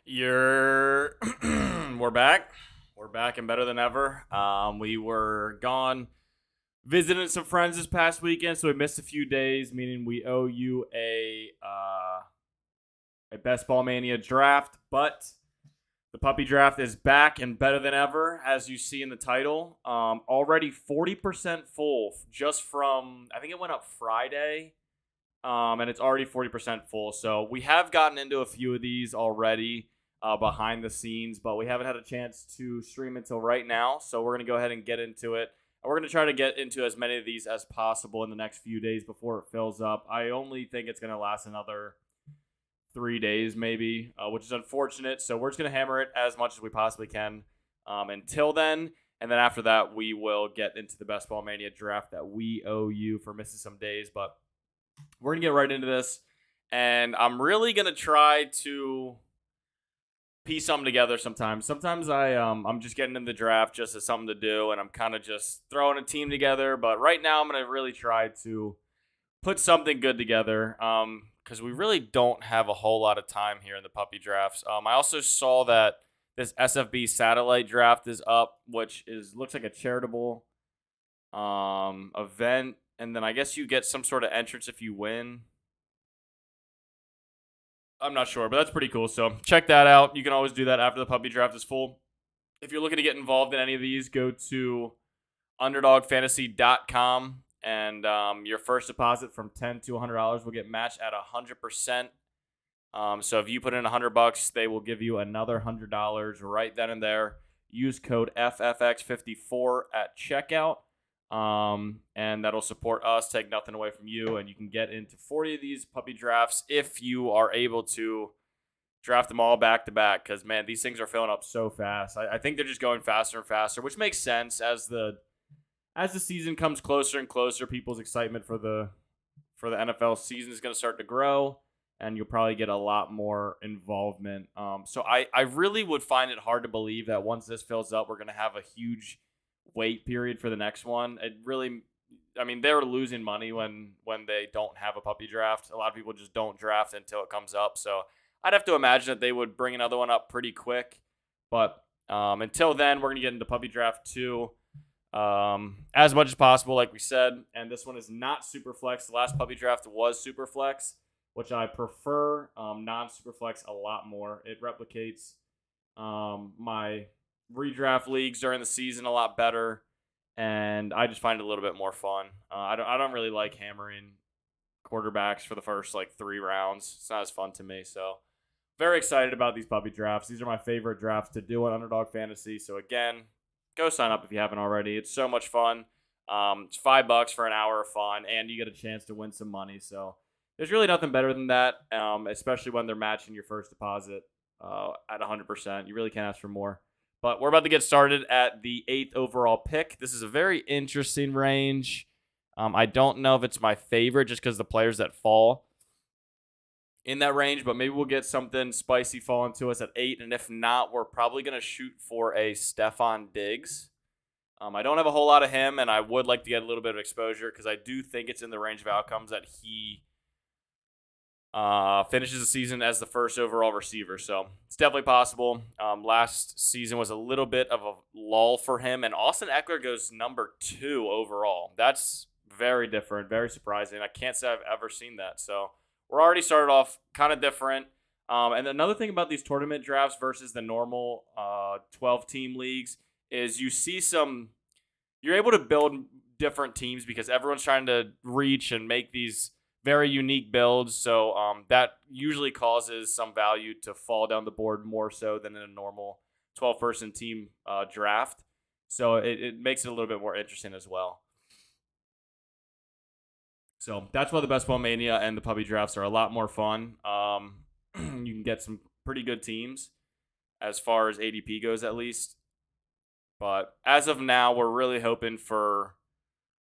You're we're back. We're back and better than ever. We were gone visiting some friends this past weekend, so we missed a few days, meaning we owe you a Best Ball Mania draft. But the puppy draft is back and better than ever, as you see in the title. Already 40% full just from, I think it went up Friday, and it's already 40% full. So we have gotten into a few of these already behind the scenes, but we haven't had a chance to stream until right now. So we're going to go ahead and get into it. And we're going to try to get into as many of these as possible in the next few days before it fills up. I only think it's going to last another 3 days maybe, which is unfortunate. So we're just going to hammer it as much as we possibly can until then. And then after that, we will get into the Best Ball Mania draft that we owe you for missing some days. But we're going to get right into this. And I'm really going to try to piece something together sometimes. Sometimes I'm just getting in the draft just as something to do, and I'm kind of just throwing a team together. But right now, I'm going to really try to put something good together because we really don't have a whole lot of time here in the puppy drafts. I also saw that this SFB satellite draft is up, which looks like a charitable event, and then I guess you get some sort of entrance if you win. I'm not sure, but that's pretty cool. So check that out. You can always do that after the puppy draft is full. If you're looking to get involved in any of these, go to underdogfantasy.com, and your first deposit from $10 to $100 will get matched at 100%. So if you put in $100, they will give you another $100 right then and there. Use code FFX54 at checkout. And that'll support us, take nothing away from you, and you can get into 40 of these puppy drafts if you are able to draft them all back to back, because man, these things are filling up so fast. I think they're just going faster and faster, which makes sense as the season comes closer and closer. People's excitement for the NFL season is going to start to grow, and you'll probably get a lot more involvement. So I really would find it hard to believe that once this fills up, we're going to have a huge wait period for the next one. It really, I mean, they're losing money when they don't have a puppy draft. A lot of people just don't draft until it comes up. So I'd have to imagine that they would bring another one up pretty quick. But until then, we're going to get into puppy draft 2 as much as possible, like we said. And this one is not super flex. The last puppy draft was super flex, which I prefer non-super flex a lot more. It replicates my redraft leagues during the season a lot better, and I just find it a little bit more fun. I don't really like hammering quarterbacks for the first like 3 rounds. It's not as fun to me. So very excited about these puppy drafts. These are my favorite drafts to do on Underdog Fantasy. So again, go sign up if you haven't already. It's so much fun. It's $5 for an hour of fun, and you get a chance to win some money. So there's really nothing better than that, especially when they're matching your first deposit at 100%. You really can't ask for more. But we're about to get started at the 8th overall pick. This is a very interesting range. I don't know if it's my favorite just because the players that fall in that range, but maybe we'll get something spicy falling to us at 8. And if not, we're probably going to shoot for a Stefon Diggs. I don't have a whole lot of him, and I would like to get a little bit of exposure because I do think it's in the range of outcomes that he finishes the season as the first overall receiver. So it's definitely possible. Last season was a little bit of a lull for him, and Austin Eckler goes number 2 overall. That's very different, very surprising. I can't say I've ever seen that. So we're already started off kind of different. And another thing about these tournament drafts versus the normal 12-team leagues is you're able to build different teams because everyone's trying to reach and make these very unique builds, so that usually causes some value to fall down the board more so than in a normal 12-person team draft. So it makes it a little bit more interesting as well. So that's why the Best Ball Mania and the puppy drafts are a lot more fun. You can get some pretty good teams as far as ADP goes, at least. But as of now, we're really hoping for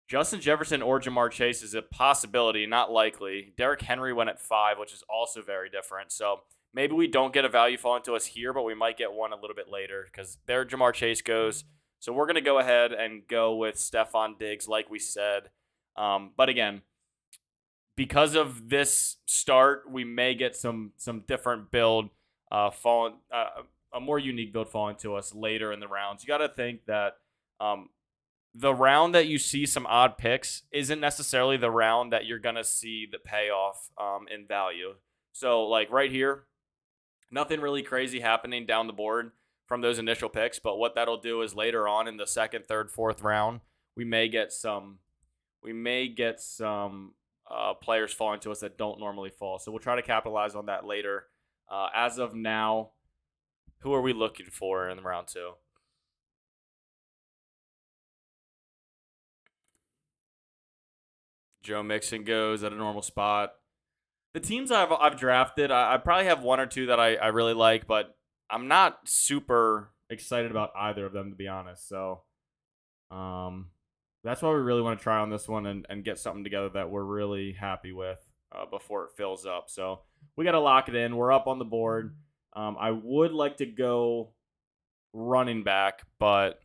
Justin Jefferson or Jamar Chase is a possibility, not likely. Derrick Henry went at 5, which is also very different. So maybe we don't get a value falling to us here, but we might get one a little bit later because there Jamar Chase goes. So we're going to go ahead and go with Stefon Diggs, like we said. But again, because of this start, we may get some different build fallen a more unique build falling to us later in the rounds. You got to think that the round that you see some odd picks isn't necessarily the round that you're gonna see the payoff in value. So like right here, nothing really crazy happening down the board from those initial picks, but what that'll do is later on in the second, third, fourth round, we may get some players falling to us that don't normally fall. So we'll try to capitalize on that later. As of now, who are we looking for in round two? Joe Mixon goes at a normal spot. The teams I've drafted, I probably have one or two that I really like, but I'm not super excited about either of them, to be honest. So that's why we really want to try on this one and get something together that we're really happy with before it fills up. So we got to lock it in. We're up on the board. I would like to go running back, but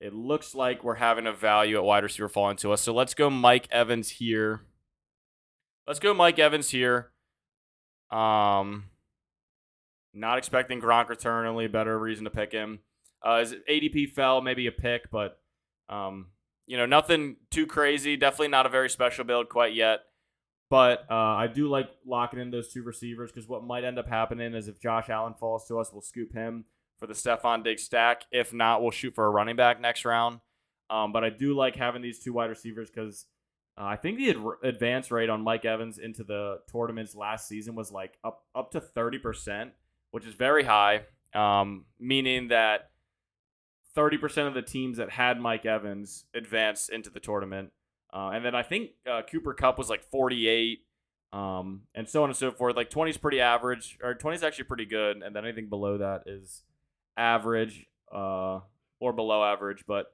it looks like we're having a value at wide receiver falling to us. So let's go Mike Evans here. Not expecting Gronk return, only a better reason to pick him. His ADP fell, maybe a pick, but nothing too crazy. Definitely not a very special build quite yet. But I do like locking in those two receivers because what might end up happening is if Josh Allen falls to us, we'll scoop him for the Stephon Diggs stack. If not, we'll shoot for a running back next round. But I do like having these two wide receivers because I think the advance rate on Mike Evans into the tournaments last season was like up to 30%, which is very high, meaning that 30% of the teams that had Mike Evans advanced into the tournament. And then I think Cooper Kupp was like 48, and so on and so forth. Like 20 is pretty average, or 20 is actually pretty good, and then anything below that is average or below average. But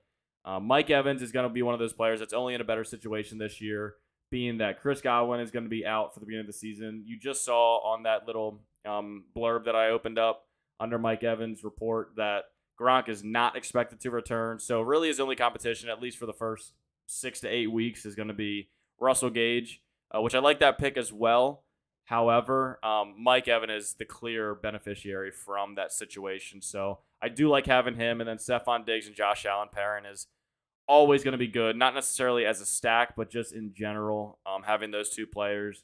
Mike Evans is going to be one of those players that's only in a better situation this year, being that Chris Godwin is going to be out for the beginning of the season. You just saw on that little blurb that I opened up under Mike Evans' report that Gronk is not expected to return. So really his only competition, at least for the first 6 to 8 weeks, is going to be Russell Gage, which I like that pick as well. However, Mike Evans is the clear beneficiary from that situation. So I do like having him. And then Stephon Diggs and Josh Allen pairing is always going to be good. Not necessarily as a stack, but just in general, having those two players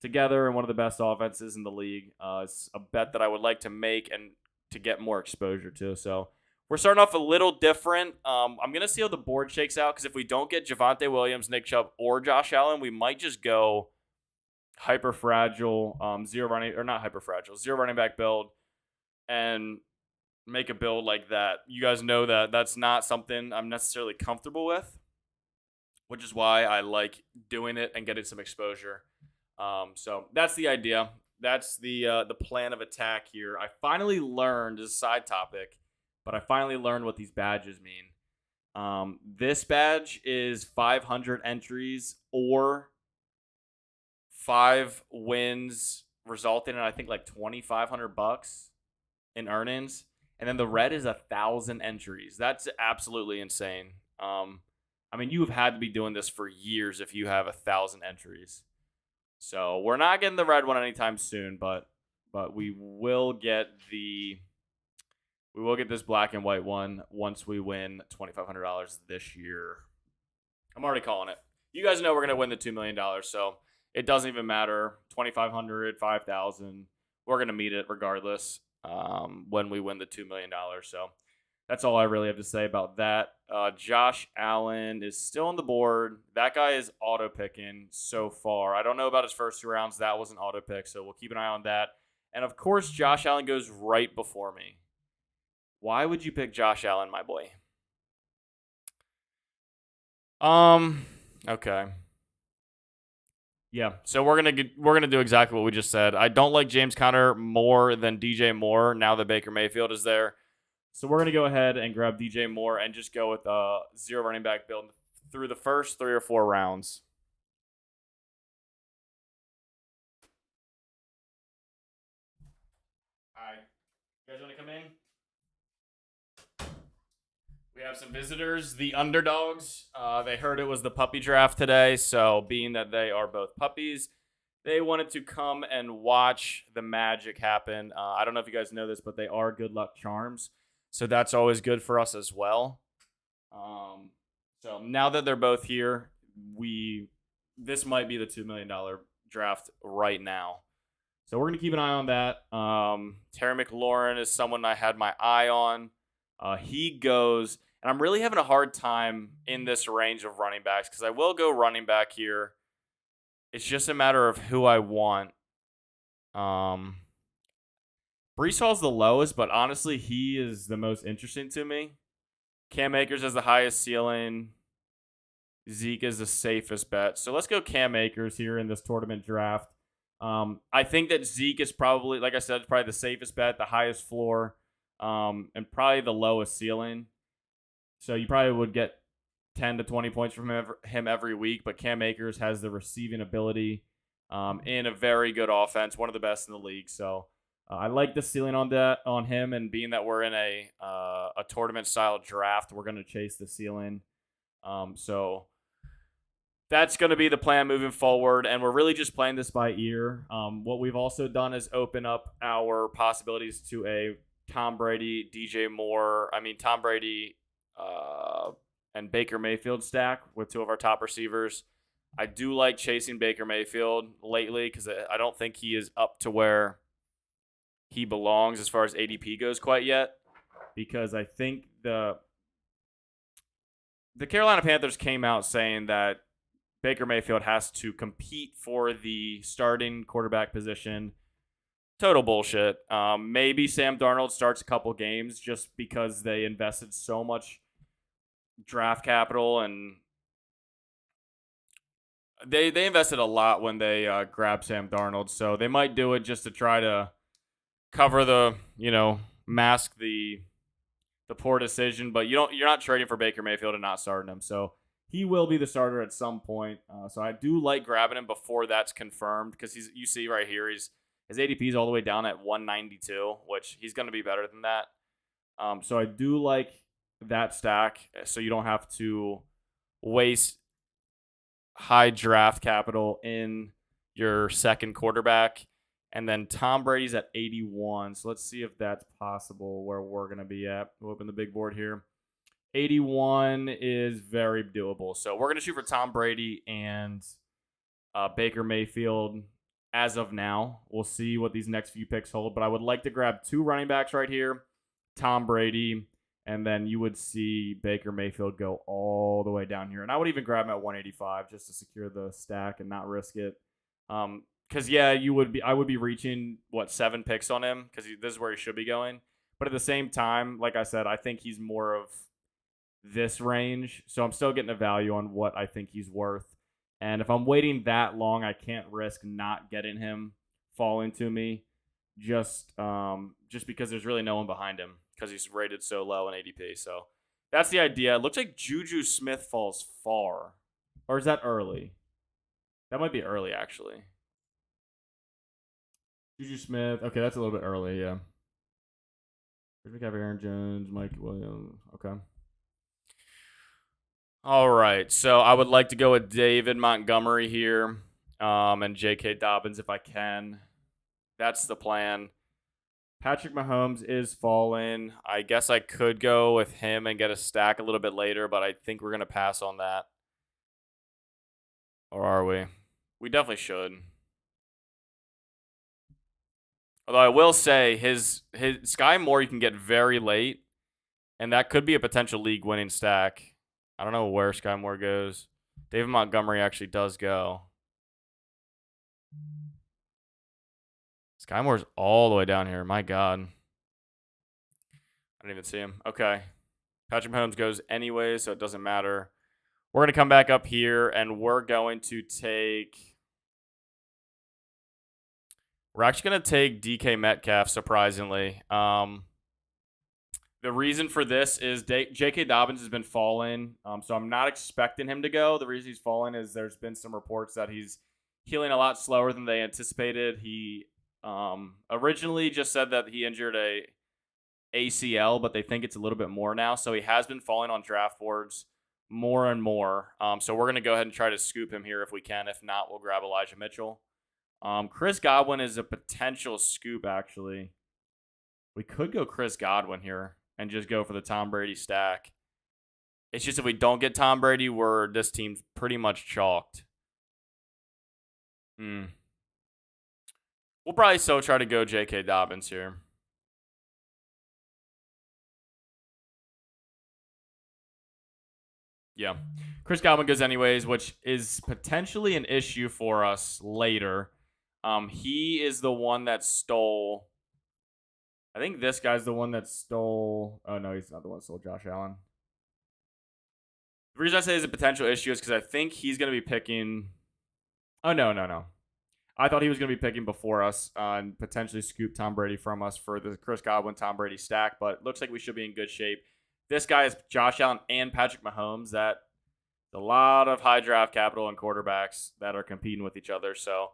together in one of the best offenses in the league is a bet that I would like to make and to get more exposure to. So we're starting off a little different. I'm going to see how the board shakes out because if we don't get Javonte Williams, Nick Chubb, or Josh Allen, we might just go hyper fragile, zero running back build and make a build like that. You guys know that that's not something I'm necessarily comfortable with, which is why I like doing it and getting some exposure. So that's the idea. That's the plan of attack here. I finally learned, as a side topic, but I finally learned what these badges mean. This badge is 500 entries or 5 wins, resulting in I think like $2,500 in earnings, and then the red is 1,000 entries. That's absolutely insane. I mean, you have had to be doing this for years if you have 1,000 entries. So we're not getting the red one anytime soon, but we will get this black and white one once we win $2,500 this year. I'm already calling it. You guys know we're gonna win the $2 million, so it doesn't even matter. 2,500, 5,000. We're gonna meet it regardless when we win the $2 million. So that's all I really have to say about that. Josh Allen is still on the board. That guy is auto picking so far. I don't know about his first 2 rounds. That was an auto pick, so we'll keep an eye on that. And of course, Josh Allen goes right before me. Why would you pick Josh Allen, my boy? Okay. Yeah, so we're gonna do exactly what we just said. I don't like James Conner more than DJ Moore now that Baker Mayfield is there. So we're going to go ahead and grab DJ Moore and just go with a zero running back build through the first 3 or 4 rounds. All right. You guys want to come in? We have some visitors, the Underdogs. They heard it was the puppy draft today, so being that they are both puppies, They wanted to come and watch the magic happen. I don't know if you guys know this, but they are good luck charms. So that's always good for us as well. Um, so now that they're both here, this might be the $2 million draft right now. So we're gonna keep an eye on that. Terry McLaurin is someone I had my eye on. He goes, and I'm really having a hard time in this range of running backs because I will go running back here. It's just a matter of who I want. Brees Hall's the lowest, but honestly, he is the most interesting to me. Cam Akers has the highest ceiling. Zeke is the safest bet. So let's go Cam Akers here in this tournament draft. I think that Zeke is probably, like I said, probably the safest bet, the highest floor, and probably the lowest ceiling. So you probably would get 10 to 20 points from him every week, but Cam Akers has the receiving ability in a very good offense, one of the best in the league. So I like the ceiling on him, and being that we're in a tournament style draft, we're going to chase the ceiling. So that's going to be the plan moving forward, and we're really just playing this by ear. What we've also done is open up our possibilities to a Tom Brady, Tom Brady and Baker Mayfield stack with two of our top receivers. I do like chasing Baker Mayfield lately because I don't think he is up to where he belongs as far as ADP goes quite yet, because I think the Carolina Panthers came out saying that Baker Mayfield has to compete for the starting quarterback position. Total bullshit. Maybe Sam Darnold starts a couple games just because they invested so much draft capital, and they invested a lot when they grabbed Sam Darnold. So they might do it just to try to cover mask the poor decision. But you're not trading for Baker Mayfield and not starting him. So he will be the starter at some point. So I do like grabbing him before that's confirmed, because you see right here, his ADP is all the way down at 192, which he's going to be better than that. So I do like that stack, so you don't have to waste high draft capital in your second quarterback. And then Tom Brady's at 81. So let's see if that's possible where we're going to be at. We'll open the big board here. 81 is very doable. So we're going to shoot for Tom Brady and Baker Mayfield as of now. We'll see what these next few picks hold. But I would like to grab two running backs right here, Tom Brady, and then you would see Baker Mayfield go all the way down here. And I would even grab him at 185 just to secure the stack and not risk it. Because, I would be reaching, 7 picks on him, because this is where he should be going. But at the same time, like I said, I think he's more of this range. So I'm still getting a value on what I think he's worth. And if I'm waiting that long, I can't risk not getting him falling to me just because there's really no one behind him, because he's rated so low in ADP. So that's the idea. It looks like Juju Smith falls far. Or is that early? That might be early, actually. Juju Smith. Okay, that's a little bit early, yeah. We have Aaron Jones, Mike Williams. Okay. All right. So I would like to go with David Montgomery here, and J.K. Dobbins if I can. That's the plan. Patrick Mahomes is falling. I guess I could go with him and get a stack a little bit later, but I think we're going to pass on that. Or are we? We definitely should. Although I will say his Sky Moore you can get very late, and that could be a potential league winning stack. I don't know where Sky Moore goes. David Montgomery actually does go. Sky Moore's all the way down here. My God. I didn't even see him. Okay. Patrick Mahomes goes anyway, so it doesn't matter. We're going to come back up here, and we're going to take... We're actually going to take DK Metcalf, surprisingly. The reason for this is J.K. Dobbins has been falling, so I'm not expecting him to go. The reason he's falling is there's been some reports that he's healing a lot slower than they anticipated. He originally just said that he injured a ACL, but they think it's a little bit more now. So he has been falling on draft boards more and more. So we're going to go ahead and try to scoop him here if we can. If not, we'll grab Elijah Mitchell. Chris Godwin is a potential scoop, actually. We could go Chris Godwin here and just go for the Tom Brady stack. It's just if we don't get Tom Brady, this team's pretty much chalked. We'll probably still try to go J.K. Dobbins here. Yeah. Chris Godwin goes anyways, which is potentially an issue for us later. He is the one that stole. I think this guy's the one that stole. Oh, no, he's not the one that stole Josh Allen. The reason I say it's a potential issue is because I think he's going to be picking. Oh, no. I thought he was going to be picking before us and potentially scoop Tom Brady from us for the Chris Godwin Tom Brady stack, but looks like we should be in good shape. This guy is Josh Allen and Patrick Mahomes. That's a lot of high draft capital and quarterbacks that are competing with each other. So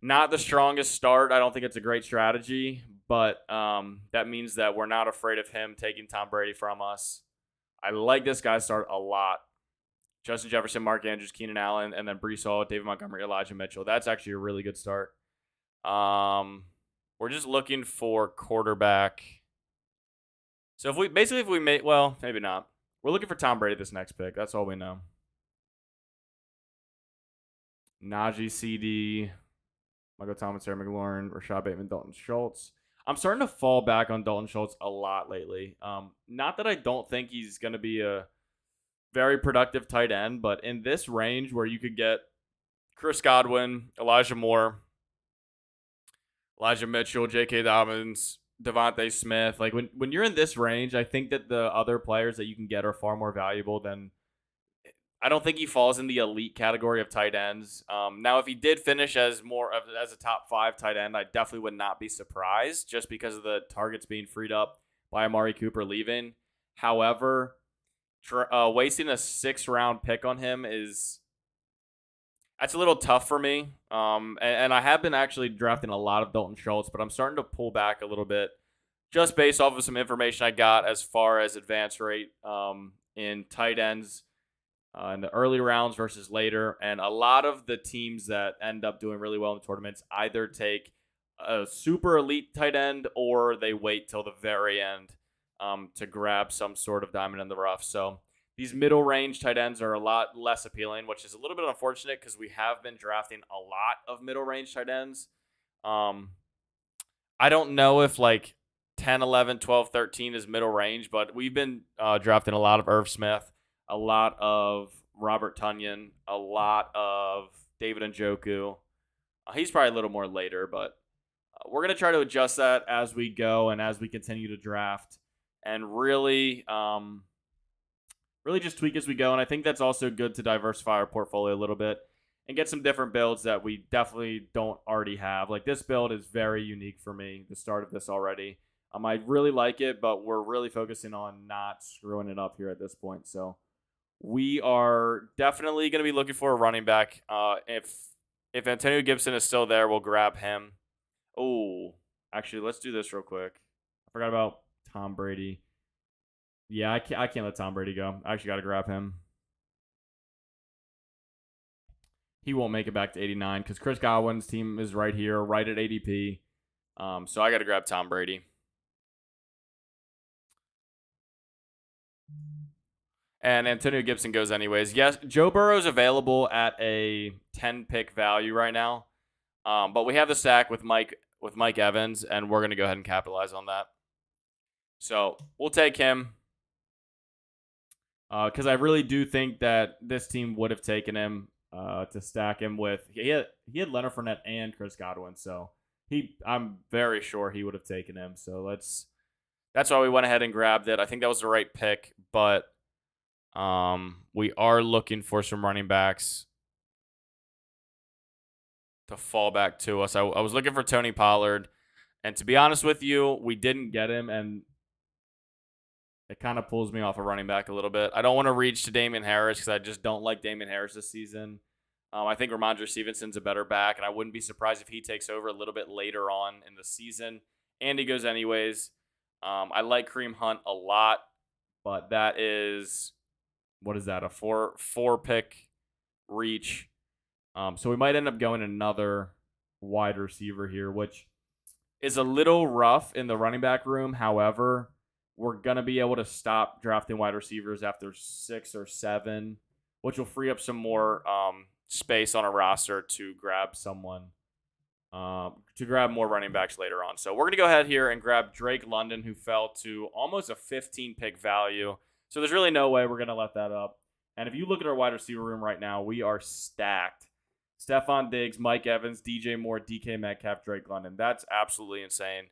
not the strongest start. I don't think it's a great strategy, but that means that we're not afraid of him taking Tom Brady from us. I like this guy's start a lot. Justin Jefferson, Mark Andrews, Keenan Allen, and then Breece Hall, David Montgomery, Elijah Mitchell. That's actually a really good start. We're just looking for quarterback. So if we make, well, maybe not. We're looking for Tom Brady this next pick. That's all we know. Najee, CD, Michael Thomas, Terry McLaurin, Rashad Bateman, Dalton Schultz. I'm starting to fall back on Dalton Schultz a lot lately. Not that I don't think he's going to be a very productive tight end, but in this range where you could get Chris Godwin, Elijah Moore, Elijah Mitchell, J.K. Dobbins, Devontae Smith, like when you're in this range, I think that the other players that you can get are far more valuable than. I don't think he falls in the elite category of tight ends. Now, if he did finish as a top 5 tight end, I definitely would not be surprised just because of the targets being freed up by Amari Cooper leaving. However, wasting a 6th round pick on him that's a little tough for me. And I have been actually drafting a lot of Dalton Schultz, but I'm starting to pull back a little bit just based off of some information I got as far as advance rate in tight ends in the early rounds versus later. And a lot of the teams that end up doing really well in the tournaments either take a super elite tight end or they wait till the very end to grab some sort of diamond in the rough. So these middle range tight ends are a lot less appealing, which is a little bit unfortunate because we have been drafting a lot of middle range tight ends. I don't know if like 10, 11, 12, 13 is middle range, but we've been drafting a lot of Irv Smith, a lot of Robert Tonyan, a lot of David Njoku. He's probably a little more later, but we're going to try to adjust that as we go and as we continue to draft and really just tweak as we go. And I think that's also good to diversify our portfolio a little bit and get some different builds that we definitely don't already have. Like this build is very unique for me, the start of this already. I really like it, but we're really focusing on not screwing it up here at this point. So we are definitely going to be looking for a running back. If Antonio Gibson is still there, we'll grab him. Oh, actually, let's do this real quick. I forgot about Tom Brady. Yeah, I can't let Tom Brady go. I actually got to grab him. He won't make it back to 89 because Chris Godwin's team is right here, right at ADP. So I got to grab Tom Brady. And Antonio Gibson goes anyways. Yes, Joe Burrow's available at a 10-pick value right now. But we have the stack with Mike Evans, and we're going to go ahead and capitalize on that. So we'll take him because I really do think that this team would have taken him to stack him with. He had Leonard Fournette and Chris Godwin, so I'm very sure he would have taken him. So that's why we went ahead and grabbed it. I think that was the right pick, but we are looking for some running backs to fall back to us. I was looking for Tony Pollard, and to be honest with you, we didn't get him, and it kind of pulls me off a running back a little bit. I don't want to reach to Damien Harris because I just don't like Damien Harris this season. I think Ramondre Stevenson's a better back, and I wouldn't be surprised if he takes over a little bit later on in the season. And he goes anyways. I like Kareem Hunt a lot, but that is, what is that, a four pick reach. So we might end up going another wide receiver here, which is a little rough in the running back room. However, we're going to be able to stop drafting wide receivers after 6 or 7, which will free up some more space on a roster to grab someone, to grab more running backs later on. So we're going to go ahead here and grab Drake London, who fell to almost a 15-pick value. So there's really no way we're going to let that up. And if you look at our wide receiver room right now, we are stacked. Stephon Diggs, Mike Evans, DJ Moore, DK Metcalf, Drake London. That's absolutely insane.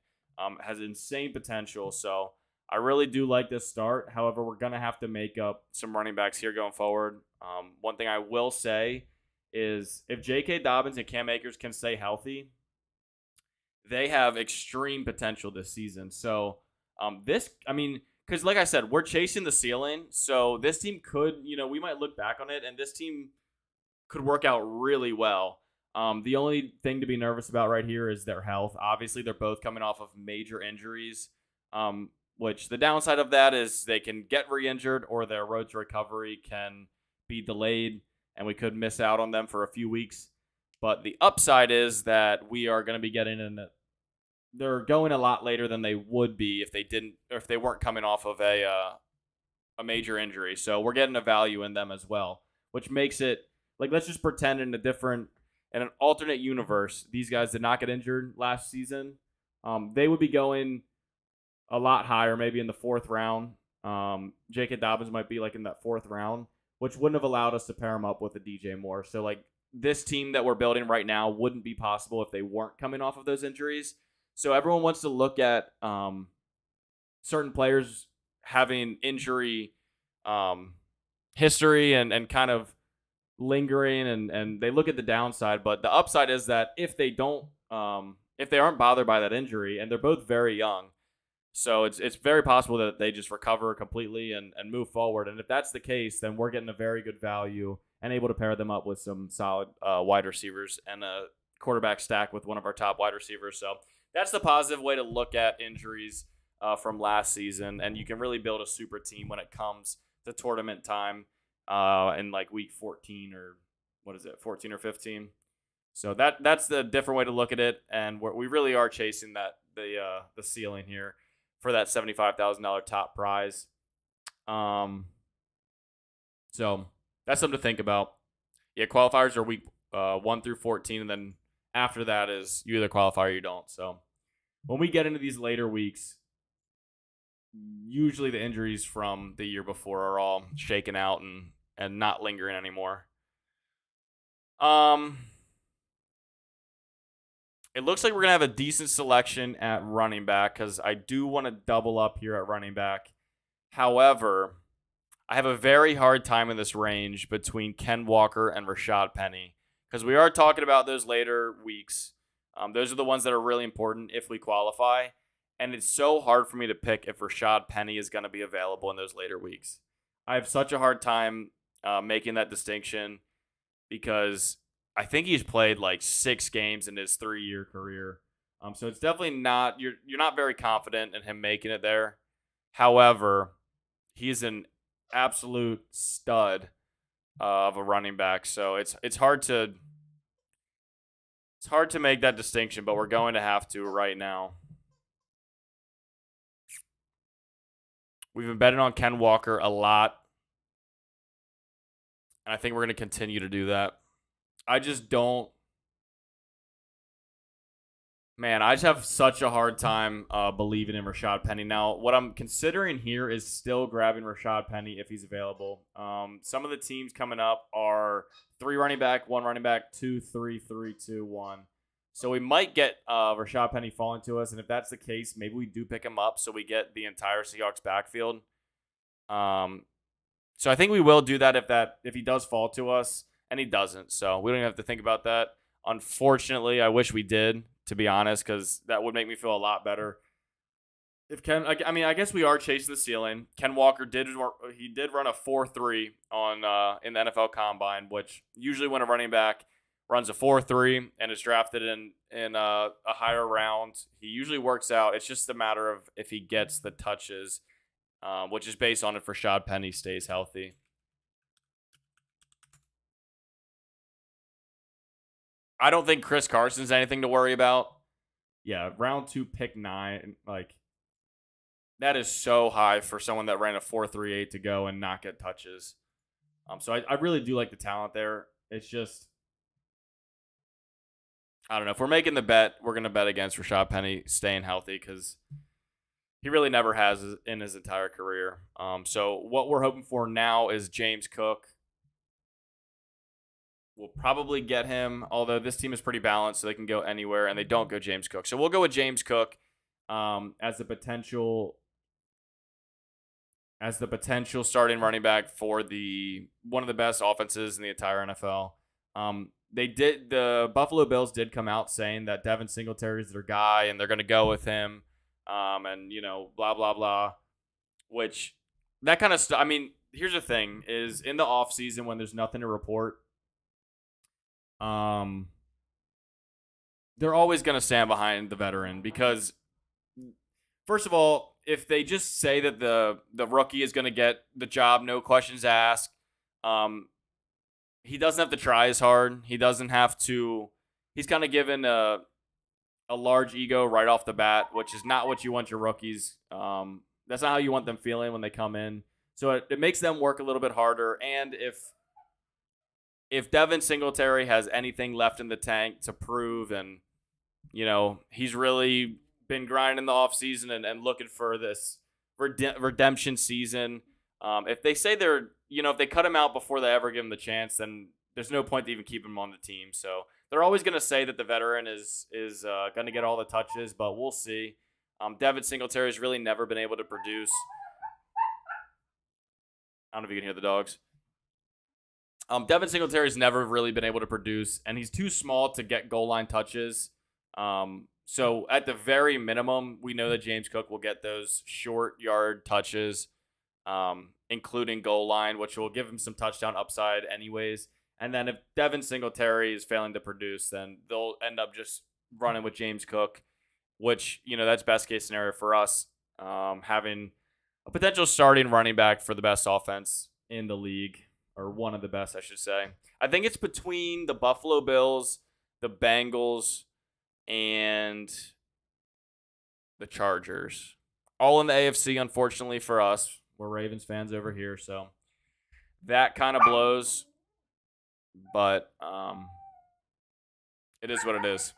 Has insane potential. So I really do like this start. However, we're going to have to make up some running backs here going forward. One thing I will say is if J.K. Dobbins and Cam Akers can stay healthy, they have extreme potential this season. So because like I said, we're chasing the ceiling. So this team could, we might look back on it, and this team could work out really well. The only thing to be nervous about right here is their health. Obviously, they're both coming off of major injuries, which the downside of that is they can get re-injured or their road to recovery can be delayed, and we could miss out on them for a few weeks. But the upside is that we are going to be getting in it. They're going a lot later than they would be if they weren't coming off of a major injury. So we're getting a value in them as well, which makes it like, let's just pretend in an alternate universe, these guys did not get injured last season. They would be going a lot higher, maybe in the 4th round. J.K. Dobbins might be like in that 4th round, which wouldn't have allowed us to pair him up with a DJ Moore. So like this team that we're building right now wouldn't be possible if they weren't coming off of those injuries. So everyone wants to look at certain players having injury history and kind of lingering, and they look at the downside. But the upside is that if they aren't bothered by that injury, and they're both very young, so it's very possible that they just recover completely and move forward. And if that's the case, then we're getting a very good value and able to pair them up with some solid wide receivers and a quarterback stack with one of our top wide receivers. So that's the positive way to look at injuries from last season. And you can really build a super team when it comes to tournament time in like week 14 or 14 or 15. So that's the different way to look at it. And we really are chasing the ceiling here for that $75,000 top prize. So that's something to think about. Yeah, qualifiers are week 1 through 14, and then after that is you either qualify or you don't. So when we get into these later weeks, usually the injuries from the year before are all shaken out and not lingering anymore. It looks like we're going to have a decent selection at running back because I do want to double up here at running back. However, I have a very hard time in this range between Ken Walker and Rashad Penny because we are talking about those later weeks. Those are the ones that are really important if we qualify. And it's so hard for me to pick if Rashad Penny is going to be available in those later weeks. I have such a hard time making that distinction because I think he's played like 6 games in his 3-year career. So it's definitely not, you're not very confident in him making it there. However, he's an absolute stud of a running back. So it's hard to make that distinction, but we're going to have to right now. We've been betting on Ken Walker a lot, and I think we're going to continue to do that. I just have such a hard time believing in Rashad Penny. Now, what I'm considering here is still grabbing Rashad Penny if he's available. Some of the teams coming up are 3 running back, 1 running back, 2, 3, 3, 2, 1. So we might get Rashad Penny falling to us, and if that's the case, maybe we do pick him up so we get the entire Seahawks backfield. So I think we will do that if he does fall to us, and he doesn't. So we don't even have to think about that. Unfortunately, I wish we did, to be honest, because that would make me feel a lot better. I guess we are chasing the ceiling. Ken Walker did run a 4.3 on in the NFL Combine, which usually when a running back runs a 4.3 and is drafted in a higher round, he usually works out. It's just a matter of if he gets the touches, which is based on if Rashad Penny stays healthy. I don't think Chris Carson's anything to worry about. Yeah, round 2, pick 9. Like, that is so high for someone that ran a 4.38 to go and not get touches. So I really do like the talent there. It's just, I don't know. If we're making the bet, we're going to bet against Rashad Penny staying healthy because he really never has in his entire career. So what we're hoping for now is James Cook. We'll probably get him, although this team is pretty balanced, so they can go anywhere, and they don't go James Cook. So we'll go with James Cook as the potential starting running back for one of the best offenses in the entire NFL. The Buffalo Bills did come out saying that Devin Singletary is their guy, and they're going to go with him, and blah blah blah. Which that kind of stuff. I mean, here's the thing: is in the off season when there's nothing to report. They're always going to stand behind the veteran because, first of all, if they just say that the rookie is going to get the job, no questions asked, he doesn't have to try as hard. He doesn't have to. He's kind of given a large ego right off the bat, which is not what you want your rookies. That's not how you want them feeling when they come in. So it makes them work a little bit harder. And if Devin Singletary has anything left in the tank to prove, and he's really been grinding the offseason and looking for this redemption season. If they say if they cut him out before they ever give him the chance, then there's no point to even keep him on the team. So they're always going to say that the veteran is going to get all the touches, but we'll see. Devin Singletary has really never been able to produce. I don't know if you can hear the dogs. Devin Singletary's never really been able to produce, and he's too small to get goal line touches. So at the very minimum, we know that James Cook will get those short yard touches, including goal line, which will give him some touchdown upside anyways. And then if Devin Singletary is failing to produce, then they'll end up just running with James Cook, which, that's best case scenario for us, having a potential starting running back for the best offense in the league. Or one of the best, I should say. I think it's between the Buffalo Bills, the Bengals, and the Chargers. All in the AFC, unfortunately for us. We're Ravens fans over here, so that kind of blows. But it is what it is.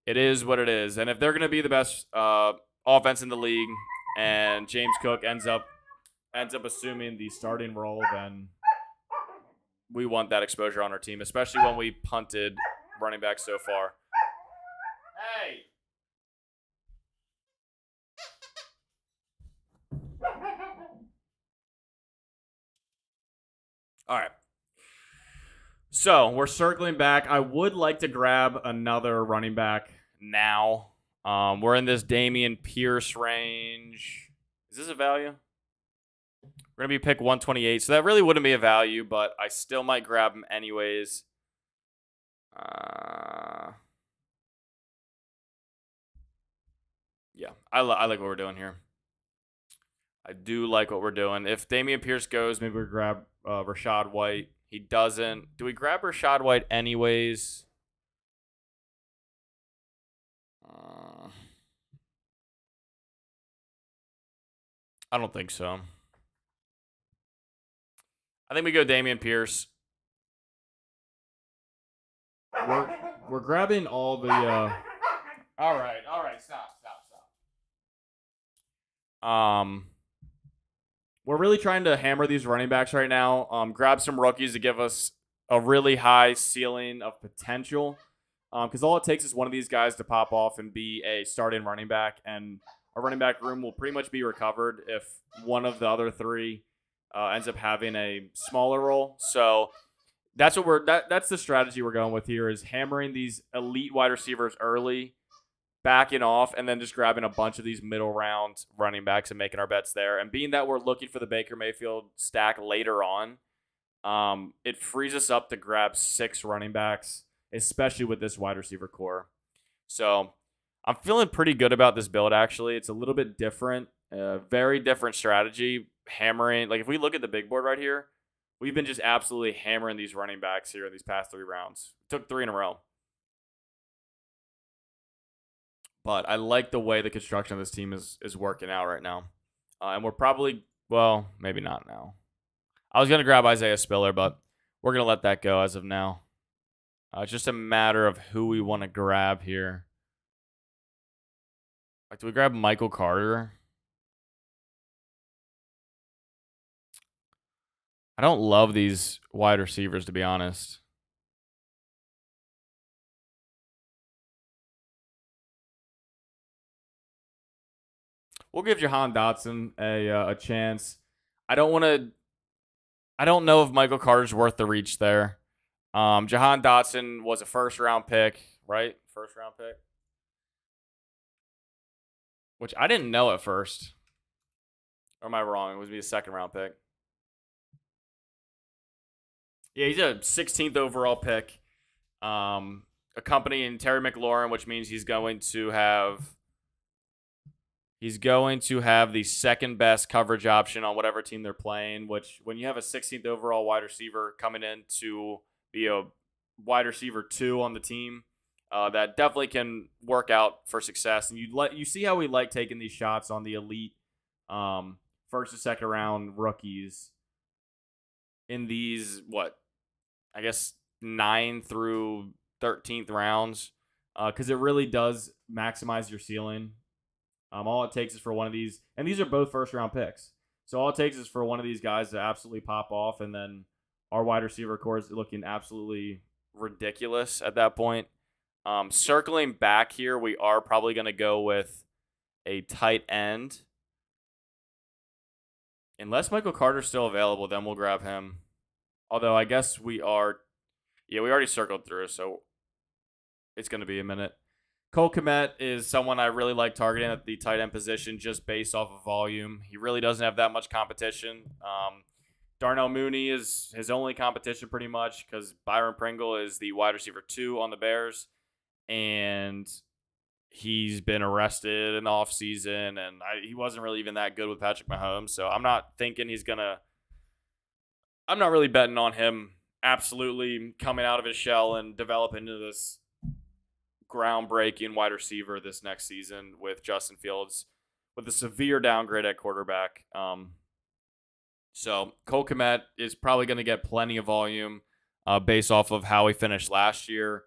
It is what it is. And if they're going to be the best offense in the league and James Cook ends up assuming the starting role, then we want that exposure on our team, especially when we punted running back so far. Hey! All right. So we're circling back. I would like to grab another running back now. We're in this Damien Pierce range. Is this a value? We're going to be pick 128, so that really wouldn't be a value, but I still might grab him anyways. Yeah, I like what we're doing here. I do like what we're doing. If Damien Pierce goes, maybe we grab Rachaad White. He doesn't. Do we grab Rachaad White anyways? I don't think so. I think we go Damien Pierce. We're grabbing all the. All right, stop. We're really trying to hammer these running backs right now. Grab some rookies to give us a really high ceiling of potential. Because all it takes is one of these guys to pop off and be a starting running back, and our running back room will pretty much be recovered if one of the other three ends up having a smaller role. So that's what that's the strategy we're going with here, is hammering these elite wide receivers early, backing off, and then just grabbing a bunch of these middle round running backs and making our bets there. And being that we're looking for the Baker Mayfield stack later on, it frees us up to grab 6 running backs, especially with this wide receiver core. So I'm feeling pretty good about this build, actually. It's a little bit different, very different strategy. Hammering, like if we look at the big board right here, we've been just absolutely hammering these running backs here in these past 3 rounds. Took 3 in a row. But I like the way the construction of this team is working out right now. And we're probably, well, maybe not now. I was going to grab Isaiah Spiller, but we're going to let that go as of now. It's just a matter of who we want to grab here. Like, do we grab Michael Carter? I don't love these wide receivers, to be honest. We'll give Jihad Dotson a chance. I don't know if Michael Carter's worth the reach there. Jihad Dotson was a first-round pick, right? First-round pick. Which I didn't know at first. Or am I wrong? It was a second-round pick. Yeah, he's a 16th overall pick. Accompanying Terry McLaurin, which means he's going to have the second best coverage option on whatever team they're playing, which when you have a 16th overall wide receiver coming in to be a wide receiver 2 on the team, that definitely can work out for success. And you see how we like taking these shots on the elite first and second round rookies in these, 9 through 13th rounds, because it really does maximize your ceiling. All it takes is for one of these, and these are both first-round picks. So all it takes is for one of these guys to absolutely pop off, and then our wide receiver core is looking absolutely ridiculous at that point. Circling back here, we are probably going to go with a tight end. Unless Michael Carter's still available, then we'll grab him. Although I guess we already circled through, so it's going to be a minute. Cole Kmet is someone I really like targeting at the tight end position just based off of volume. He really doesn't have that much competition. Darnell Mooney is his only competition pretty much because Byron Pringle is the wide receiver 2 on the Bears, and he's been arrested in the offseason, and he wasn't really even that good with Patrick Mahomes, so I'm not really betting on him absolutely coming out of his shell and developing into this groundbreaking wide receiver this next season with Justin Fields with a severe downgrade at quarterback. So Cole Kmet is probably going to get plenty of volume based off of how he finished last year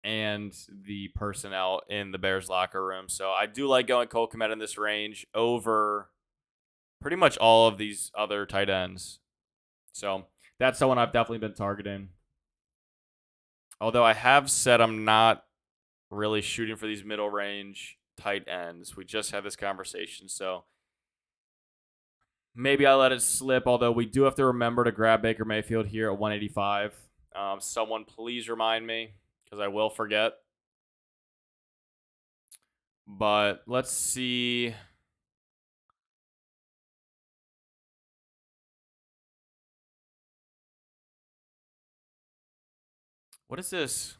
and the personnel in the Bears locker room. So I do like going Cole Kmet in this range over pretty much all of these other tight ends. So that's someone I've definitely been targeting. Although I have said I'm not really shooting for these middle range tight ends. We just had this conversation, so maybe I let it slip, although we do have to remember to grab Baker Mayfield here at 185. Someone please remind me, because I will forget. But let's see. What is this?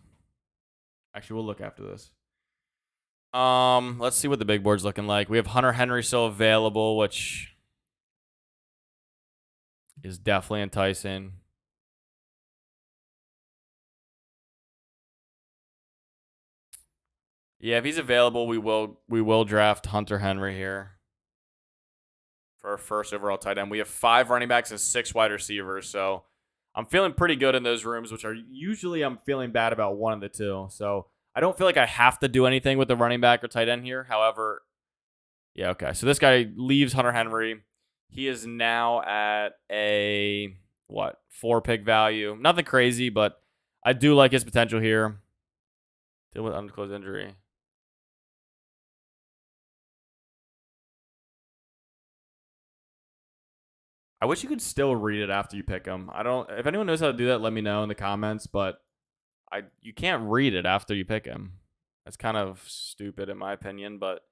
Actually, we'll look after this. Let's see what the big board's looking like. We have Hunter Henry still available, which is definitely enticing. Yeah, if he's available, we will draft Hunter Henry here for our first overall tight end. We have 5 running backs and 6 wide receivers, so I'm feeling pretty good in those rooms, which are usually I'm feeling bad about one of the 2. So I don't feel like I have to do anything with the running back or tight end here. However, yeah, okay. So this guy leaves Hunter Henry. He is now at a 4 pick value. Nothing crazy, but I do like his potential here. Deal with undisclosed injury. I wish you could still read it after you pick him. If anyone knows how to do that, let me know in the comments, but you can't read it after you pick him. That's kind of stupid in my opinion, but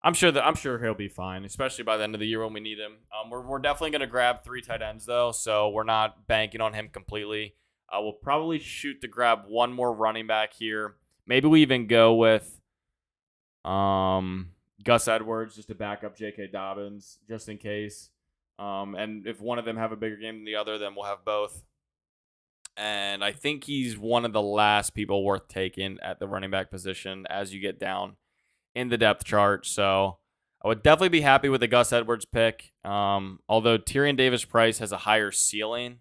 I'm sure he'll be fine, especially by the end of the year when we need him. We're definitely going to grab 3 tight ends though, so we're not banking on him completely. We'll probably shoot to grab one more running back here. Maybe we even go with Gus Edwards just to back up J.K. Dobbins just in case. And if one of them have a bigger game than the other, then we'll have both. And I think he's one of the last people worth taking at the running back position as you get down in the depth chart. So I would definitely be happy with the Gus Edwards pick. Although Tyrion Davis-Price has a higher ceiling.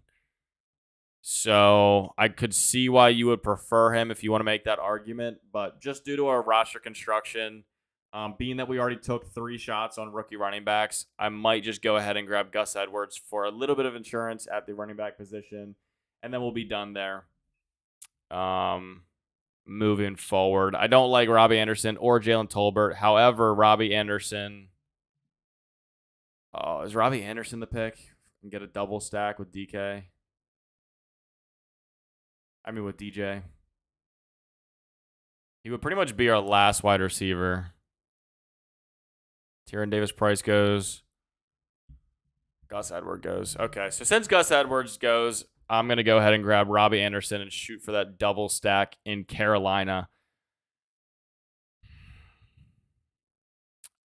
So I could see why you would prefer him if you want to make that argument. But just due to our roster construction, being that we already took 3 shots on rookie running backs, I might just go ahead and grab Gus Edwards for a little bit of insurance at the running back position. And then we'll be done there. Moving forward, I don't like Robbie Anderson or Jalen Tolbert. However, Robbie Anderson. Oh, is Robbie Anderson the pick? And get a double stack with DK. I mean, with DJ. He would pretty much be our last wide receiver. Tyrion Davis-Price goes. Gus Edwards goes. Okay, so since Gus Edwards goes, I'm going to go ahead and grab Robbie Anderson and shoot for that double stack in Carolina.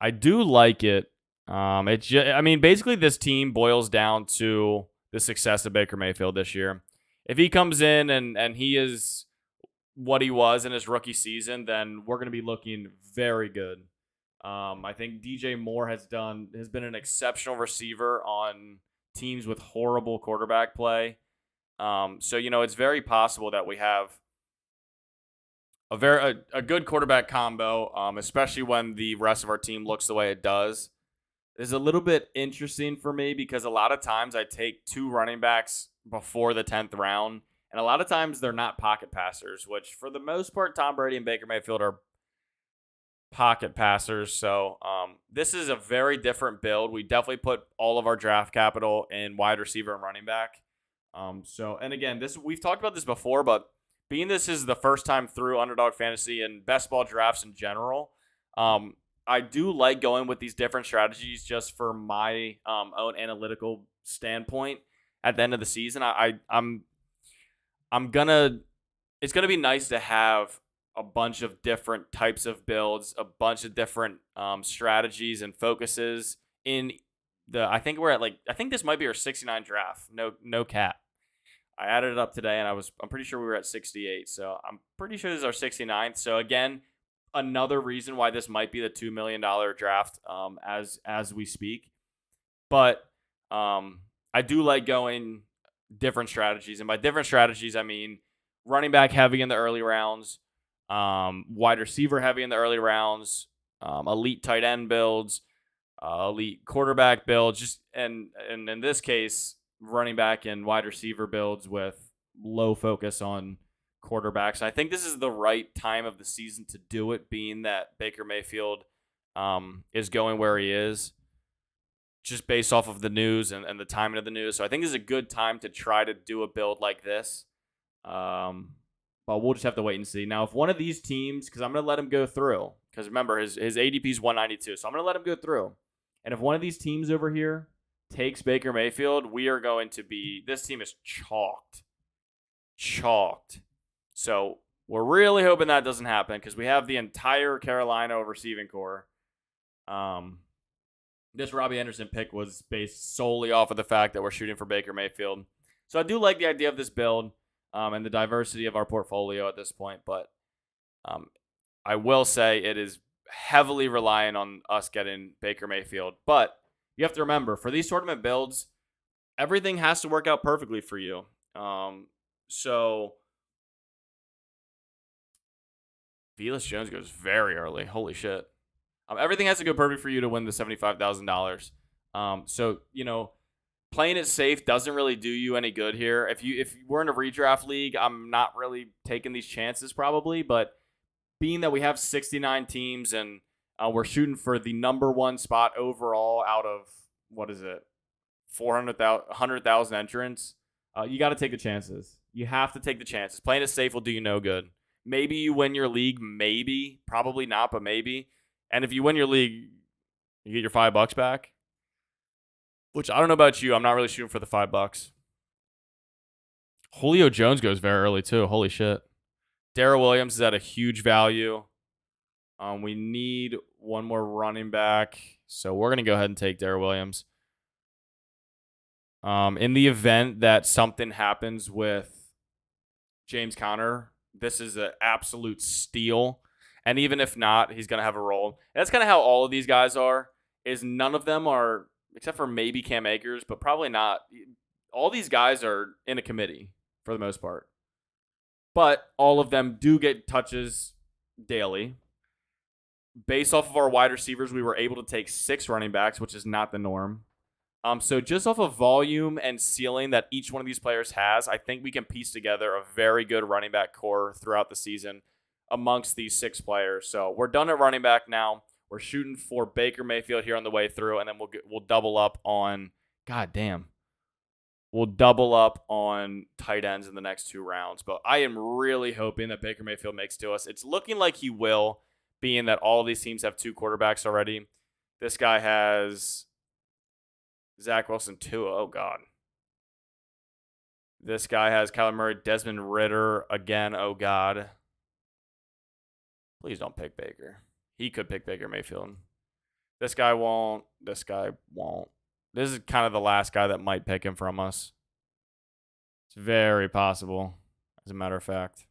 I do like it. Basically this team boils down to the success of Baker Mayfield this year. If he comes in and he is what he was in his rookie season, then we're going to be looking very good. I think DJ Moore has been an exceptional receiver on teams with horrible quarterback play. So it's very possible that we have a good quarterback combo, especially when the rest of our team looks the way it does. It's a little bit interesting for me because a lot of times I take 2 running backs before the 10th round, and a lot of times they're not pocket passers, which for the most part Tom Brady and Baker Mayfield are pocket passers. So this is a very different build. We definitely put all of our draft capital in wide receiver and running back. And again, we've talked about this before, but being this is the first time through Underdog Fantasy and best ball drafts in general, I do like going with these different strategies just for my own analytical standpoint. At the end of the season, it's gonna be nice to have a bunch of different types of builds, a bunch of different strategies and focuses in I think this might be our 69 draft. No cap. I added it up today, and I'm pretty sure we were at 68. So I'm pretty sure this is our 69th. So again, another reason why this might be the $2 million draft as we speak. But I do like going different strategies, and by different strategies I mean running back heavy in the early rounds, wide receiver heavy in the early rounds, elite tight end builds, elite quarterback builds, and in this case, running back and wide receiver builds with low focus on quarterbacks. I think this is the right time of the season to do it, being that Baker Mayfield is going where he is, just based off of the news and the timing of the news. So I think this is a good time to try to do a build like this. But we'll just have to wait and see. Now, if one of these teams, because I'm going to let him go through, because remember, his ADP is 192, so I'm going to let him go through. And if one of these teams over here takes Baker Mayfield, this team is chalked. So we're really hoping that doesn't happen because we have the entire Carolina receiving core. This Robbie Anderson pick was based solely off of the fact that we're shooting for Baker Mayfield. So I do like the idea of this build and the diversity of our portfolio at this point. But I will say it is heavily reliant on us getting Baker Mayfield. But you have to remember, for these tournament builds, everything has to work out perfectly for you. So Velus Jones goes very early. Holy shit. Everything has to go perfect for you to win the $75,000. So, playing it safe doesn't really do you any good here. If we're in a redraft league, I'm not really taking these chances probably, but being that we have 69 teams and we're shooting for the number 1 spot overall out of, 100,000 entrants, you got to take the chances. You have to take the chances. Playing it safe will do you no good. Maybe you win your league, maybe. Probably not, but maybe. And if you win your league, you get your $5 back. Which I don't know about you. I'm not really shooting for the $5. Julio Jones goes very early too. Holy shit. Daryl Williams is at a huge value. We need one more running back. So we're going to go ahead and take Daryl Williams. In the event that something happens with James Conner, this is an absolute steal. And even if not, he's going to have a role. And that's kind of how all of these guys are, is none of them are, except for maybe Cam Akers, but probably not. All these guys are in a committee for the most part. But all of them do get touches daily. Based off of our wide receivers, we were able to take 6 running backs, which is not the norm. So just off of volume and ceiling that each one of these players has, I think we can piece together a very good running back core throughout the season amongst these 6 players. So we're done at running back now. We're shooting for Baker Mayfield here on the way through, and then we'll double up on we'll double up on tight ends in the next 2 rounds. But I am really hoping that Baker Mayfield makes to us. It's looking like he will, being that all of these teams have 2 quarterbacks already. This guy has Zach Wilson, too. Oh, God. This guy has Kyler Murray, Desmond Ridder again. Oh, God. Please don't pick Baker. He could pick Baker Mayfield. This guy won't. This guy won't. This is kind of the last guy that might pick him from us. It's very possible, as a matter of fact.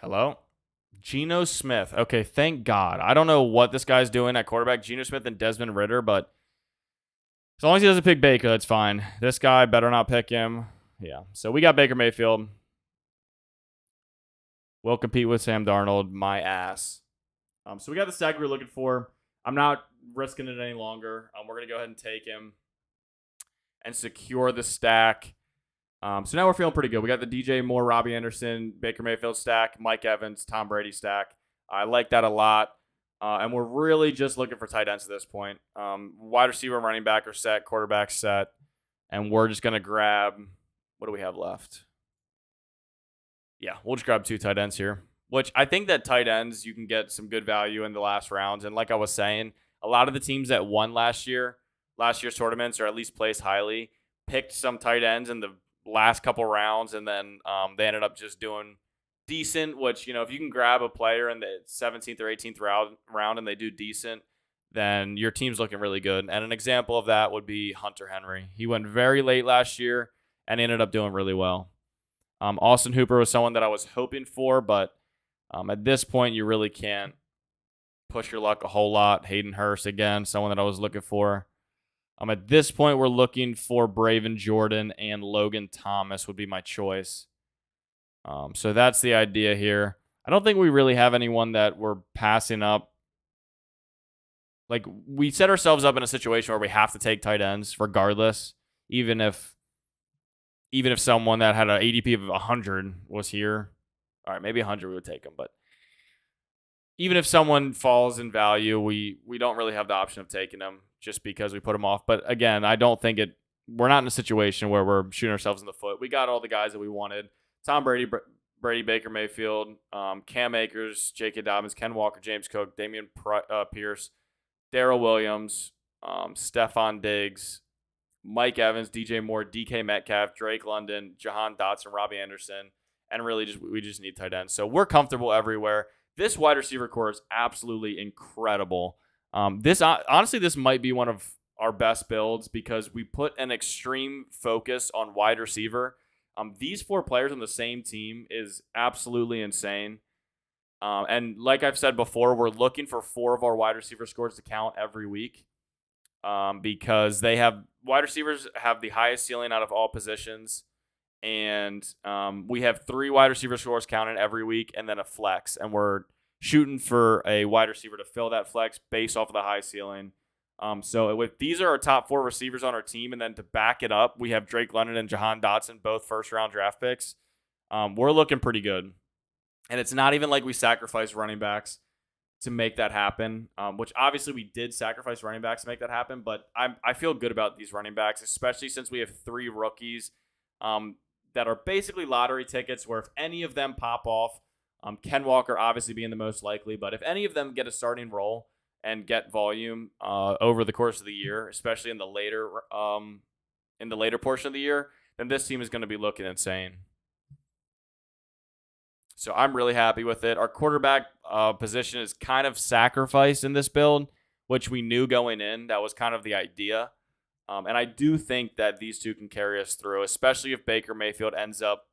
Hello? Geno Smith. Okay, thank God. I don't know what this guy's doing at quarterback. Geno Smith and Desmond Ridder, but as long as he doesn't pick Baker, it's fine. This guy better not pick him. Yeah, so we got Baker Mayfield. We'll compete with Sam Darnold. My ass. So we got the stack we were looking for. I'm not risking it any longer. We're going to go ahead and take him and secure the stack. So now we're feeling pretty good. We got the DJ Moore, Robbie Anderson, Baker Mayfield stack, Mike Evans, Tom Brady stack. I like that a lot. And we're really just looking for tight ends at this point. Wide receiver and running back are set, quarterback set. And we're just going to grab, what do we have left? Yeah, we'll just grab 2 tight ends here, which I think that tight ends, you can get some good value in the last rounds. And like I was saying, a lot of the teams that won last year's tournaments, or at least placed highly, picked some tight ends in the last couple rounds, and then they ended up just doing decent, which, if you can grab a player in the 17th or 18th round and they do decent, then your team's looking really good. And an example of that would be Hunter Henry. He went very late last year and ended up doing really well. Austin Hooper was someone that I was hoping for, but at this point, you really can't push your luck a whole lot. Hayden Hurst, again, someone that I was looking for. At this point, we're looking for Braven Jordan and Logan Thomas would be my choice. So that's the idea here. I don't think we really have anyone that we're passing up. Like, we set ourselves up in a situation where we have to take tight ends regardless, even if someone that had an ADP of 100 was here. All right, maybe 100 we would take them, but even if someone falls in value, we don't really have the option of taking them just because we put them off. But again, I don't think we're not in a situation where we're shooting ourselves in the foot. We got all the guys that we wanted. Tom Brady, Baker Mayfield, Cam Akers, J.K. Dobbins, Ken Walker, James Cook, Damien Pierce, Daryl Williams, Stephon Diggs, Mike Evans, DJ Moore, DK Metcalf, Drake London, Jihad Dotson, Robbie Anderson, and really we just need tight ends. So we're comfortable everywhere. This wide receiver core is absolutely incredible. This might be one of our best builds because we put an extreme focus on wide receiver. These 4 players on the same team is absolutely insane. And like I've said before, we're looking for 4 of our wide receiver scores to count every week because wide receivers have the highest ceiling out of all positions. And we have 3 wide receiver scores counted every week and then a flex. And we're shooting for a wide receiver to fill that flex based off of the high ceiling. So these are our top 4 receivers on our team. And then to back it up, we have Drake London and Jihad Dotson, both first-round draft picks. We're looking pretty good. And it's not even like we sacrificed running backs to make that happen, which obviously we did sacrifice running backs to make that happen. But I feel good about these running backs, especially since we have 3 rookies that are basically lottery tickets where if any of them pop off, Ken Walker obviously being the most likely, but if any of them get a starting role and get volume over the course of the year, especially in the later portion of the year, then this team is going to be looking insane. So I'm really happy with it. Our quarterback position is kind of sacrificed in this build, which we knew going in. That was kind of the idea. And I do think that these two can carry us through, especially if Baker Mayfield ends up,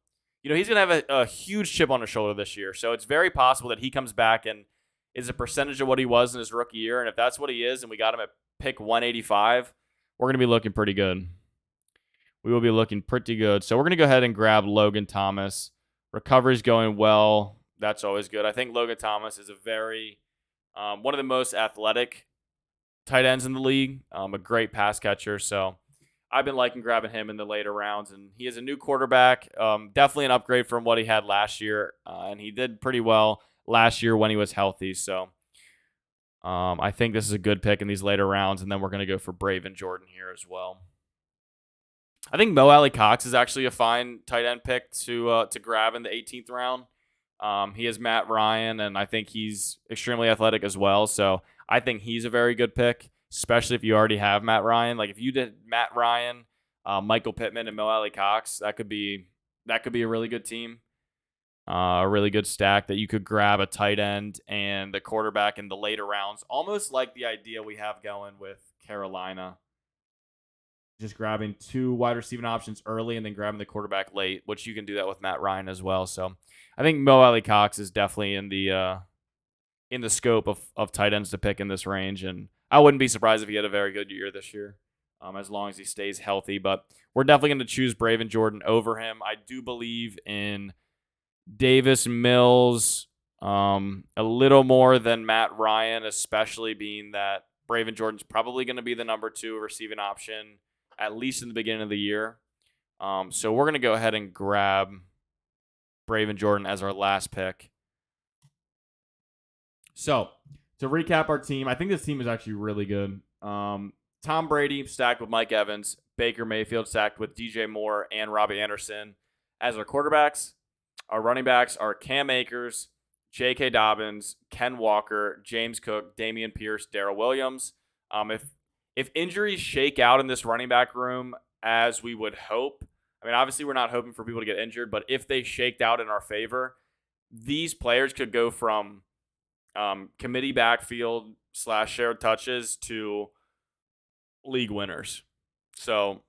he's going to have a huge chip on his shoulder this year. So it's very possible that he comes back and is a percentage of what he was in his rookie year. And if that's what he is and we got him at pick 185, we're going to be looking pretty good. We will be looking pretty good. So we're going to go ahead and grab Logan Thomas. Recovery's going well. That's always good. I think Logan Thomas is a very one of the most athletic tight ends in the league, a great pass catcher. So I've been liking grabbing him in the later rounds. And he is a new quarterback, definitely an upgrade from what he had last year. And he did pretty well last year when he was healthy. So I think this is a good pick in these later rounds. And then we're going to go for Braven Jordan here as well. I think Mo Alley Cox is actually a fine tight end pick to grab in the 18th round. He is Matt Ryan, and I think he's extremely athletic as well. So I think he's a very good pick, especially if you already have Matt Ryan. Like if you did Matt Ryan, Michael Pittman, and Mo Alley Cox, that could be a really good team, a really good stack that you could grab a tight end and the quarterback in the later rounds, almost like the idea we have going with Carolina. Just grabbing two wide receiving options early and then grabbing the quarterback late, which you can do that with Matt Ryan as well. So I think Mo Alley Cox is definitely in the scope of tight ends to pick in this range. And I wouldn't be surprised if he had a very good year this year, as long as he stays healthy. But we're definitely going to choose Braven Jordan over him. I do believe in Davis Mills a little more than Matt Ryan, especially being that Braven Jordan's probably going to be the number 2 receiving option, at least in the beginning of the year. So we're going to go ahead and grab Braven Jordan as our last pick. So to recap our team, I think this team is actually really good. Tom Brady stacked with Mike Evans, Baker Mayfield stacked with DJ Moore and Robbie Anderson as our quarterbacks. Our running backs are Cam Akers, J.K. Dobbins, Ken Walker, James Cook, Damien Pierce, Daryl Williams. If injuries shake out in this running back room as we would hope, I mean, obviously we're not hoping for people to get injured, but if they shaked out in our favor, these players could go from committee backfield / shared touches to league winners. So,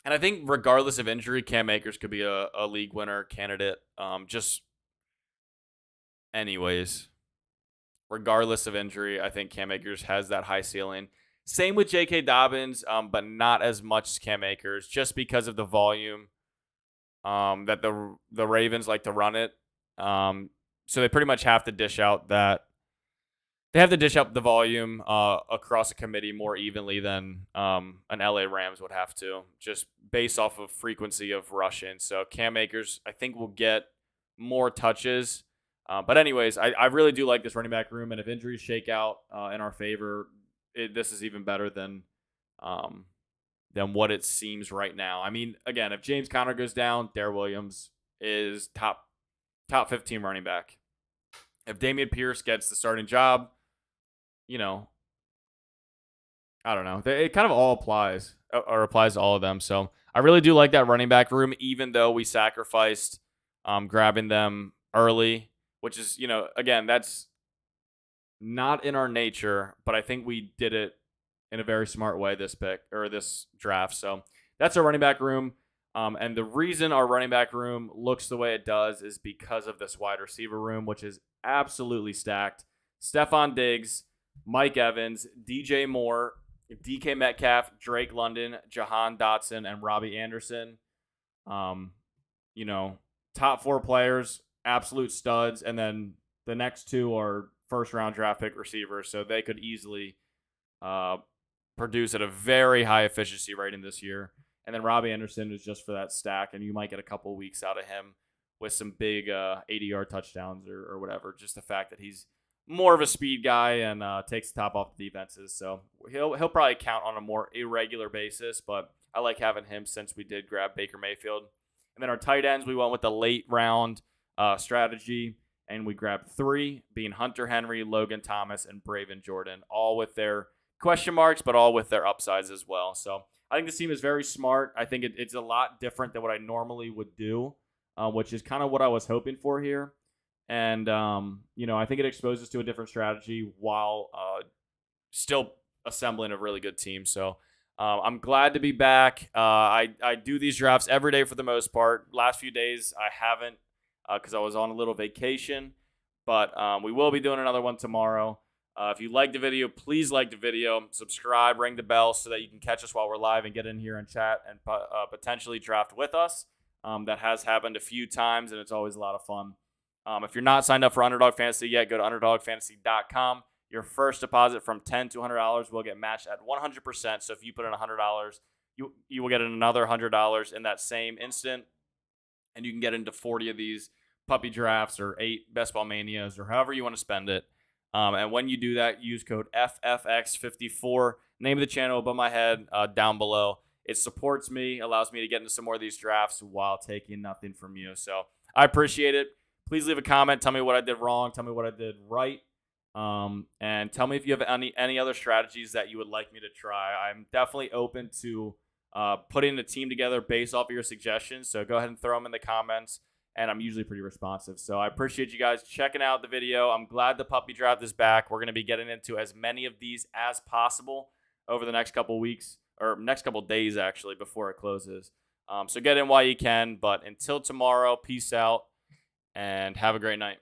and I think regardless of injury, Cam Akers could be a league winner candidate. Anyways, regardless of injury, I think Cam Akers has that high ceiling. Same with J.K. Dobbins, but not as much as Cam Akers, just because of the volume that the Ravens like to run it. So they pretty much have to dish out the volume across a committee more evenly than an LA Rams would have to, just based off of frequency of rushing. So Cam Akers, I think, will get more touches. But anyways, I really do like this running back room, and if injuries shake out in our favor, this is even better than what it seems right now. I mean, again, if James Conner goes down, Daryl Williams is top 15 running back. If Damien Pierce gets the starting job, I don't know. It kind of all applies to all of them. So I really do like that running back room, even though we sacrificed grabbing them early, which is, again, that's not in our nature, but I think we did it in a very smart way this draft. So that's our running back room. And the reason our running back room looks the way it does is because of this wide receiver room, which is absolutely stacked. Stephon Diggs, Mike Evans, DJ Moore, DK Metcalf, Drake London, Jihad Dotson, and Robbie Anderson. Top 4 players, absolute studs. And then the next 2 are first-round draft pick receivers, so they could easily produce at a very high efficiency rating this year. And then Robbie Anderson is just for that stack, and you might get a couple weeks out of him with some big 80-yard touchdowns or whatever. Just the fact that he's more of a speed guy and takes the top off the defenses. So he'll probably count on a more irregular basis, but I like having him since we did grab Baker Mayfield. And then our tight ends, we went with the late round strategy. And we grabbed 3, being Hunter Henry, Logan Thomas, and Braven Jordan, all with their question marks, but all with their upsides as well. So I think this team is very smart. I think it's a lot different than what I normally would do, which is kind of what I was hoping for here. And, I think it exposes to a different strategy while still assembling a really good team. So I'm glad to be back. I do these drafts every day for the most part. Last few days I haven't because I was on a little vacation. But we will be doing another one tomorrow. If you like the video, please like the video, subscribe, ring the bell so that you can catch us while we're live and get in here and chat and potentially draft with us. That has happened a few times, and it's always a lot of fun. If you're not signed up for Underdog Fantasy yet, go to UnderdogFantasy.com. Your first deposit from $10 to $100 will get matched at 100%. So if you put in $100, you will get another $100 in that same instant, and you can get into 40 of these puppy drafts or 8 Best Ball Manias or however you want to spend it. And when you do that, use code FFX54. Name of the channel above my head down below. It supports me, allows me to get into some more of these drafts while taking nothing from you. So I appreciate it. Please leave a comment. Tell me what I did wrong. Tell me what I did right. And tell me if you have any other strategies that you would like me to try. I'm definitely open to putting a team together based off of your suggestions. So go ahead and throw them in the comments. And I'm usually pretty responsive. So I appreciate you guys checking out the video. I'm glad the puppy draft is back. We're going to be getting into as many of these as possible over the next couple weeks, or next couple days, actually, before it closes. So get in while you can. But until tomorrow, peace out, and have a great night.